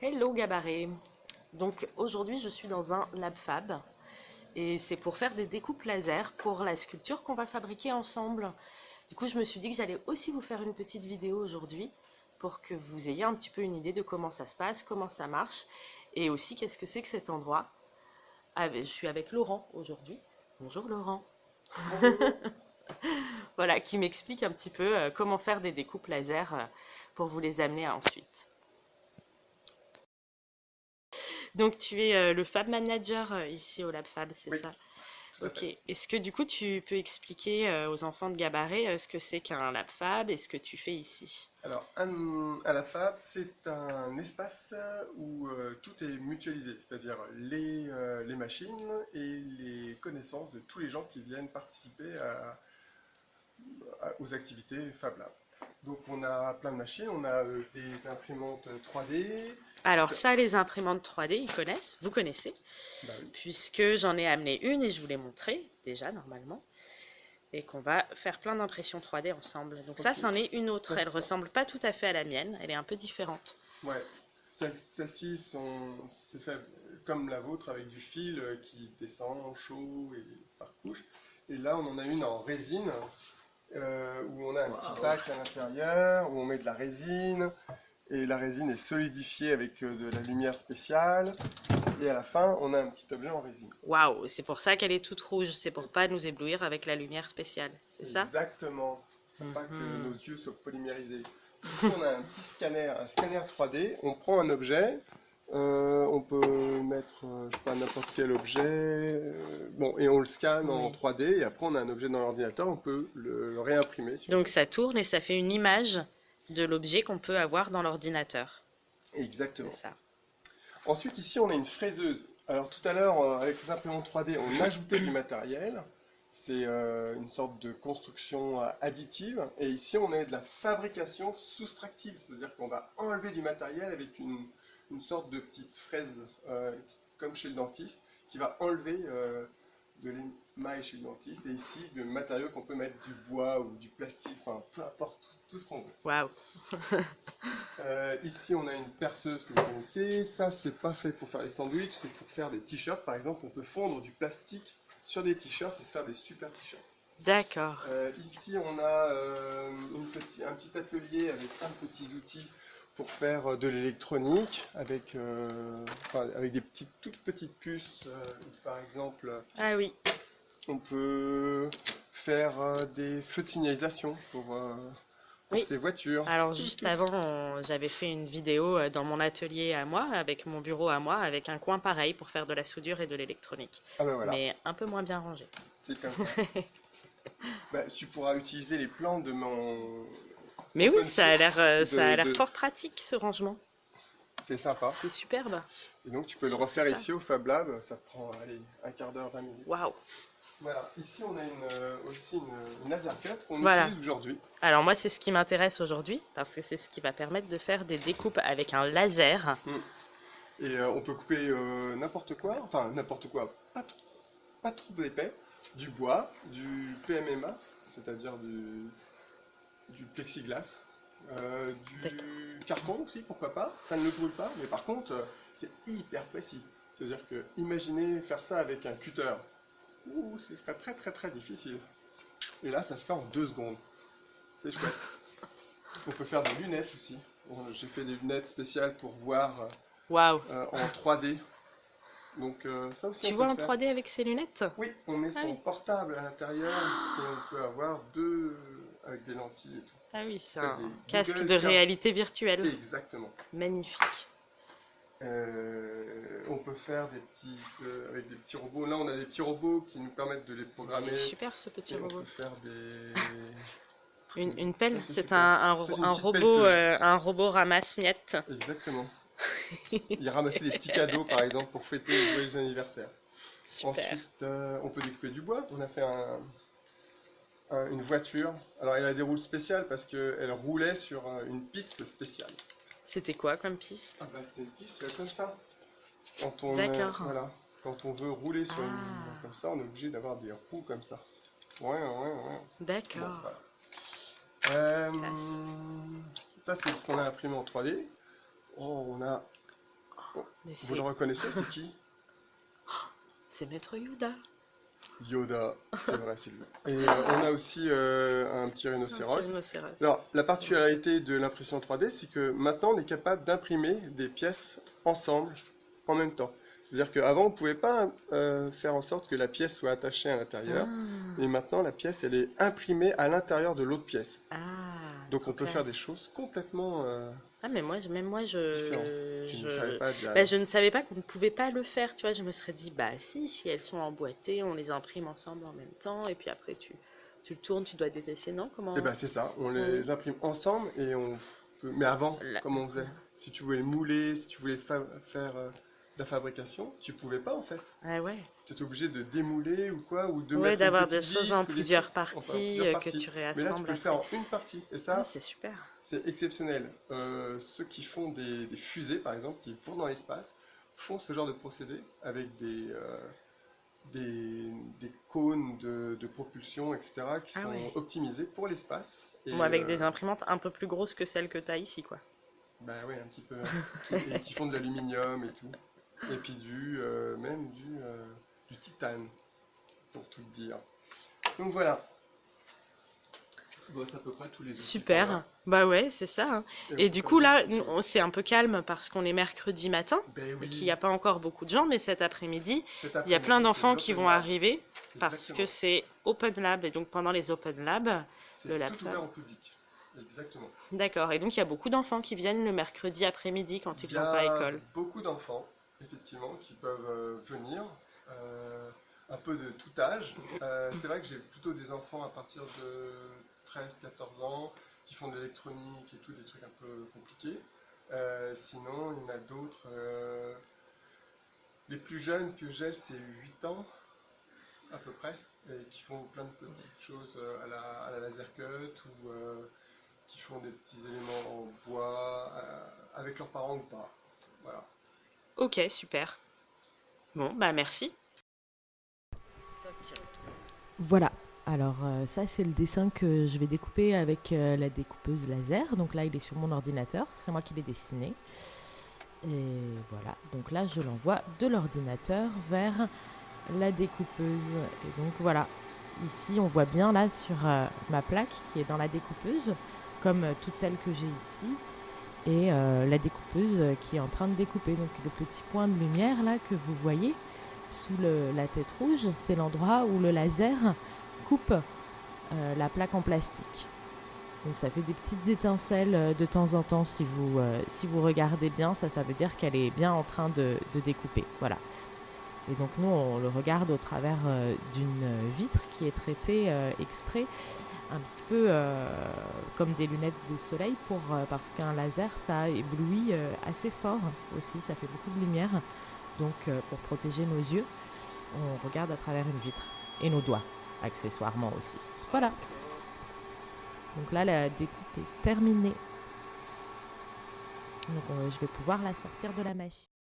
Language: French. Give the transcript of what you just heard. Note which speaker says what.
Speaker 1: Hello Gabaret. Donc aujourd'hui je suis dans un lab fab et c'est pour faire des découpes laser pour la sculpture qu'on va fabriquer ensemble. Du coup je me suis dit que j'allais aussi vous faire une petite vidéo aujourd'hui pour que vous ayez un petit peu une idée de comment ça se passe, comment ça marche et aussi qu'est-ce que c'est que cet endroit. Je suis avec Laurent aujourd'hui. Bonjour Laurent.
Speaker 2: Bonjour.
Speaker 1: Voilà, qui m'explique un petit peu comment faire des découpes laser pour vous les amener ensuite. Donc tu es le Fab Manager ici au Lab Fab, c'est
Speaker 2: Oui,
Speaker 1: ça?
Speaker 2: tout à
Speaker 1: Ok.
Speaker 2: fait.
Speaker 1: Est-ce que du coup tu peux expliquer aux enfants de Gabaret ce que c'est qu'un Lab Fab et ce que tu fais ici?
Speaker 2: Alors, à la FAB, c'est un espace où tout est mutualisé, c'est-à-dire les machines et les connaissances de tous les gens qui viennent participer aux activités Fab Lab. Donc, on a plein de machines, on a des imprimantes 3D.
Speaker 1: Alors ça, les imprimantes 3D, ils connaissent, vous connaissez,
Speaker 2: Bah oui,
Speaker 1: puisque j'en ai amené une et je vous l'ai montré déjà normalement, et qu'on va faire plein d'impressions 3D ensemble. Donc ça,
Speaker 2: ok.
Speaker 1: c'en est une
Speaker 2: Ça,
Speaker 1: autre. Elle ressemble pas tout à fait à la mienne, elle est un peu différente.
Speaker 2: ouais, celles-ci c'est fait comme la vôtre avec du fil qui descend chaud et par couche. Et là, on en a une en résine où on a un petit
Speaker 1: Waouh.
Speaker 2: pack à l'intérieur, où on met de la résine. Et la résine est solidifiée avec de la lumière spéciale. Et à la fin, on a un petit objet en résine.
Speaker 1: Waouh, c'est pour ça qu'elle est toute rouge, c'est pour pas nous éblouir avec la lumière spéciale, c'est ça?
Speaker 2: Exactement, pour pas que nos
Speaker 1: Mhm.
Speaker 2: yeux soient polymérisés. Ici, on a un petit scanner, un scanner 3D. On prend un objet, on peut mettre, je sais pas, n'importe quel objet, bon, et on le scanne en
Speaker 1: Oui.
Speaker 2: 3D. Et après, on a un objet dans l'ordinateur, on peut le réimprimer si on
Speaker 1: Donc
Speaker 2: veut.
Speaker 1: ça tourne et ça fait une image de l'objet qu'on peut avoir dans l'ordinateur. C'est
Speaker 2: Exactement.
Speaker 1: ça.
Speaker 2: Ensuite, ici, on a une fraiseuse. Alors, tout à l'heure, avec les imprimantes 3D, on ajoutait du matériel. C'est une sorte de construction additive. Et ici, on a de la fabrication soustractive, c'est-à-dire qu'on va enlever du matériel avec une sorte de petite fraise, comme chez le dentiste, qui va enlever de l'émail chez le dentiste. Et ici, de matériaux qu'on peut mettre du bois ou du plastique, enfin, peu importe, tout ce qu'on veut.
Speaker 1: Waouh.
Speaker 2: Ici, on a une perceuse que vous connaissez. Ça, c'est pas fait pour faire les sandwichs, c'est pour faire des t-shirts. Par exemple, on peut fondre du plastique sur des t-shirts et se faire des super t-shirts.
Speaker 1: D'accord.
Speaker 2: Ici, on a un petit atelier avec plein de petits outils pour faire de l'électronique, avec des toutes petites puces. Par exemple,
Speaker 1: Ah oui.
Speaker 2: on peut faire des feux de signalisation pour
Speaker 1: Oui.
Speaker 2: ces voitures.
Speaker 1: Alors juste avant, j'avais fait une vidéo dans mon atelier à moi, avec mon bureau à moi, avec un coin pareil pour faire de la soudure et de l'électronique.
Speaker 2: Ah ben voilà,
Speaker 1: Mais un peu moins bien rangé.
Speaker 2: c'est comme ça. Bah, tu pourras utiliser les plans de mon
Speaker 1: Mais oui,
Speaker 2: open source.
Speaker 1: ça a l'air fort pratique ce rangement.
Speaker 2: C'est sympa.
Speaker 1: C'est superbe.
Speaker 2: Et donc tu peux le
Speaker 1: C'est
Speaker 2: refaire
Speaker 1: ça.
Speaker 2: ici au Fab Lab. Ça prend allez, un quart d'heure, 20 minutes.
Speaker 1: Waouh.
Speaker 2: Voilà. Ici on a aussi une laser cut qu'on
Speaker 1: Voilà.
Speaker 2: utilise aujourd'hui.
Speaker 1: Alors moi, c'est ce qui m'intéresse aujourd'hui, parce que c'est ce qui va permettre de faire des découpes avec un laser.
Speaker 2: Mm. Et on peut couper n'importe quoi. Enfin n'importe quoi. Pas trop épais. Du bois, du PMMA, c'est-à-dire du plexiglas.
Speaker 1: D'accord.
Speaker 2: Du carton aussi, pourquoi pas, ça ne le brûle pas, mais par contre, c'est hyper précis. C'est-à-dire que, imaginez faire ça avec un cutter. Ouh, ce serait très très très difficile. Et là, ça se fait en 2 secondes. C'est chouette. On peut faire des lunettes aussi. Bon, j'ai fait des lunettes spéciales pour voir
Speaker 1: Waouh.
Speaker 2: en 3D. Donc ça aussi,
Speaker 1: Tu
Speaker 2: on peut
Speaker 1: vois
Speaker 2: le
Speaker 1: en
Speaker 2: faire.
Speaker 1: 3D avec ces lunettes?
Speaker 2: Oui, on met
Speaker 1: Ah
Speaker 2: son
Speaker 1: oui.
Speaker 2: portable à l'intérieur et on peut avoir deux avec des lentilles et tout.
Speaker 1: Ah oui, c'est
Speaker 2: Faites
Speaker 1: un
Speaker 2: des
Speaker 1: casque
Speaker 2: Google
Speaker 1: de
Speaker 2: Card.
Speaker 1: réalité virtuelle.
Speaker 2: Exactement.
Speaker 1: Magnifique.
Speaker 2: On peut faire avec des petits robots. Là, on a des petits robots qui nous permettent de les
Speaker 1: Il est
Speaker 2: programmer.
Speaker 1: super ce petit
Speaker 2: Et on peut
Speaker 1: robot.
Speaker 2: faire des.
Speaker 1: Une pelle,
Speaker 2: Ça,
Speaker 1: c'est
Speaker 2: super. Ça, c'est une petite pelleteuse.
Speaker 1: un robot ramasse-miettes.
Speaker 2: Exactement. Il ramassait des petits cadeaux, par exemple, pour fêter les joyeux anniversaires.
Speaker 1: Super.
Speaker 2: Ensuite, on peut découper du bois. On a fait une voiture. Alors, elle a des roues spéciales parce qu'elle roulait sur une piste spéciale.
Speaker 1: C'était quoi comme piste?
Speaker 2: Ah bah, c'était une piste comme ça.
Speaker 1: D'accord.
Speaker 2: Voilà, quand on veut rouler sur une
Speaker 1: Ah,
Speaker 2: comme ça, on est obligé d'avoir des roues comme ça. Ouais, ouais, ouais. Bon,
Speaker 1: d'accord.
Speaker 2: voilà. Euh,
Speaker 1: Classe.
Speaker 2: Ça, c'est ce qu'on a imprimé en 3D. Oh, on a
Speaker 1: Mais
Speaker 2: Vous le reconnaissez, c'est qui?
Speaker 1: c'est Maître Yoda.
Speaker 2: Yoda, c'est vrai, c'est lui. Et on a aussi un petit
Speaker 1: Un
Speaker 2: rhinocéros.
Speaker 1: rhinocéros.
Speaker 2: Alors, la particularité de l'impression 3D, c'est que maintenant, on est capable d'imprimer des pièces ensemble, en même temps. C'est-à-dire qu'avant, on ne pouvait pas faire en sorte que la pièce soit attachée à l'intérieur.
Speaker 1: Ah,
Speaker 2: Et maintenant, la pièce, elle est imprimée à l'intérieur de l'autre pièce.
Speaker 1: ah,
Speaker 2: Donc,
Speaker 1: trop
Speaker 2: on peut faire des
Speaker 1: classe.
Speaker 2: choses complètement
Speaker 1: Ah, mais moi, même moi,
Speaker 2: différentes. Tu ne savais pas déjà.
Speaker 1: bah, je ne savais pas qu'on ne pouvait pas le faire, tu vois. Je me serais dit, bah si elles sont emboîtées, on les imprime ensemble en même temps, et puis après, tu le tournes, tu dois détacher, non?
Speaker 2: Et
Speaker 1: Comment?
Speaker 2: ben, c'est ça. On
Speaker 1: Ah oui.
Speaker 2: les imprime ensemble et on peut... Mais avant,
Speaker 1: Là.
Speaker 2: comment on faisait? Si tu voulais le mouler, si tu voulais faire de la fabrication, tu pouvais pas en fait.
Speaker 1: Ah ouais.
Speaker 2: Tu étais obligé de démouler ou quoi, ou de
Speaker 1: Ouais,
Speaker 2: mettre une
Speaker 1: d'avoir
Speaker 2: petite
Speaker 1: des choses
Speaker 2: vis
Speaker 1: en
Speaker 2: ou des
Speaker 1: plusieurs
Speaker 2: trucs,
Speaker 1: parties
Speaker 2: plusieurs
Speaker 1: que
Speaker 2: parties.
Speaker 1: tu
Speaker 2: Mais là, tu
Speaker 1: réassembles
Speaker 2: peux le faire
Speaker 1: après.
Speaker 2: en une partie. Et
Speaker 1: Ah,
Speaker 2: ça,
Speaker 1: c'est super.
Speaker 2: c'est exceptionnel. Ceux qui font des fusées, par exemple, qui vont dans l'espace, font ce genre de procédé avec des cônes de propulsion, etc., qui
Speaker 1: Ah
Speaker 2: sont
Speaker 1: ouais.
Speaker 2: optimisés pour l'espace. Et
Speaker 1: Moi, avec des imprimantes un peu plus grosses que celles que tu as ici, quoi.
Speaker 2: bah ouais, un petit peu. Et qui font de l'aluminium et tout. Et puis même du titane, pour tout te dire. Donc voilà. Bon, c'est à peu près tous les outils qu'on a.
Speaker 1: Super. Bah ouais, c'est ça, hein.
Speaker 2: Et
Speaker 1: Et
Speaker 2: on
Speaker 1: du
Speaker 2: peut
Speaker 1: coup,
Speaker 2: faire
Speaker 1: là,
Speaker 2: beaucoup de choses.
Speaker 1: c'est un peu calme parce qu'on est mercredi matin
Speaker 2: Ben
Speaker 1: et qu'il
Speaker 2: oui,
Speaker 1: n'y a pas encore beaucoup de gens, mais cet après-midi,
Speaker 2: cet
Speaker 1: il y a plein
Speaker 2: après-midi, c'est
Speaker 1: d'enfants qui
Speaker 2: l'Open
Speaker 1: vont
Speaker 2: Lab.
Speaker 1: arriver parce que
Speaker 2: Exactement.
Speaker 1: c'est Open Lab. Et donc, pendant les Open Lab, le
Speaker 2: C'est
Speaker 1: Lab
Speaker 2: tout
Speaker 1: Fab.
Speaker 2: ouvert au public. Exactement.
Speaker 1: D'accord. Et donc, il y a beaucoup d'enfants qui viennent le mercredi après-midi quand
Speaker 2: Il
Speaker 1: ils
Speaker 2: y
Speaker 1: n'ont pas
Speaker 2: a
Speaker 1: école.
Speaker 2: beaucoup d'enfants, effectivement, qui peuvent venir, un peu de tout âge. C'est vrai que j'ai plutôt des enfants à partir de 13-14 ans qui font de l'électronique et tout, des trucs un peu compliqués. Sinon, il y en a d'autres. Les plus jeunes que j'ai, c'est 8 ans, à peu près, et qui font plein de petites choses à la laser cut ou qui font des petits éléments en bois avec leurs parents ou pas. Voilà.
Speaker 1: Ok, super. Bon, bah merci.
Speaker 3: Voilà, alors ça c'est le dessin que je vais découper avec la découpeuse laser. Donc là il est sur mon ordinateur, c'est moi qui l'ai dessiné. Et voilà, donc là je l'envoie de l'ordinateur vers la découpeuse. Et donc voilà, ici on voit bien là sur ma plaque qui est dans la découpeuse, comme toutes celles que j'ai ici. Et la découpeuse qui est en train de découper. Donc le petit point de lumière là que vous voyez sous la tête rouge, c'est l'endroit où le laser coupe la plaque en plastique. Donc ça fait des petites étincelles de temps en temps si vous regardez bien, ça veut dire qu'elle est bien en train de découper. Voilà. Et donc nous on le regarde au travers d'une vitre qui est traitée exprès un petit peu comme des lunettes de soleil parce qu'un laser ça éblouit assez fort aussi, ça fait beaucoup de lumière. Donc pour protéger nos yeux, on regarde à travers une vitre et nos doigts accessoirement aussi. Voilà. Donc là la découpe est terminée. Donc je vais pouvoir la sortir de la machine.